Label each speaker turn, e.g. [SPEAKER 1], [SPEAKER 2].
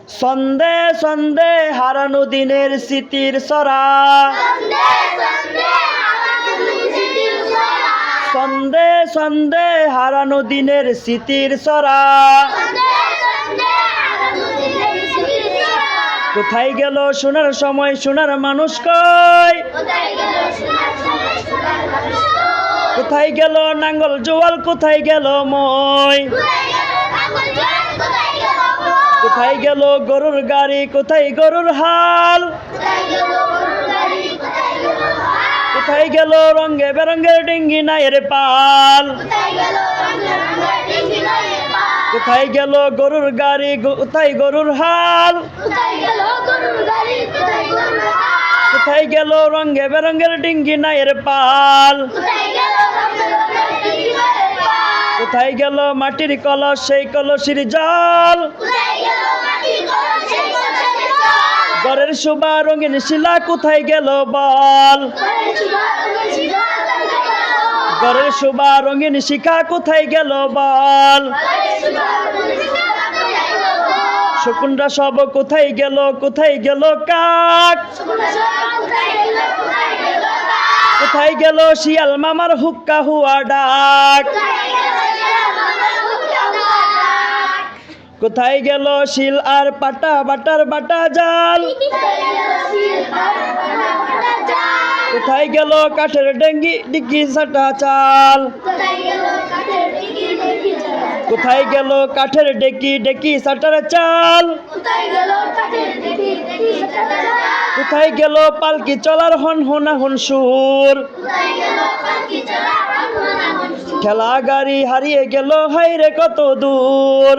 [SPEAKER 1] সন্ধে সন্ধে হারানো দিনের স্মৃতির সরা, সন্ধে সন্ধে হারানো দিনের স্মৃতির সরা। কোথায় গেল শোনার সময়, শোনার মানুষ কই? কোথায় গেল নাঙ্গল জোয়াল, কোথায় গেল মই? কোথায় গেল গরুর গাড়ি, কোথায় গরুর হাল? কোথায় গেল রঙে বেরঙের ডিঙ্গি নায়ের পাল? কোথায় গেল গরুর গাড়ি, কোথায় গরুর হাল? কোথায় গেল রঙে বেরঙের ডিঙ্গি নায়ের পাল? কোথায় গেল মাটির কলস, সেই কলসির জল? ঘরের শোভা রঙিন শিলা, কোথায় গেল বল? ঘরের শোভা রঙিন শিখা, কোথায় গেল বল? শকুনরা সব কোথায় গেল, কোথায় গেল কাক? কোথায় গেল শিয়াল মামার হুক্কা হুয়া ডাক? কোথায় গেল শিল আর পাটা, বাটার বাটা জাল? কোথায় গেল কাঠের ডিঙ্গি সাটা চাল? কোথায় গেল কাঠের ডেকি সাটার চাল? কোথায় গেল পালকি চলার হন হোনা হন সুর? ঠেলা গাড়ি হারিয়ে গেল হাইরে কত দূর।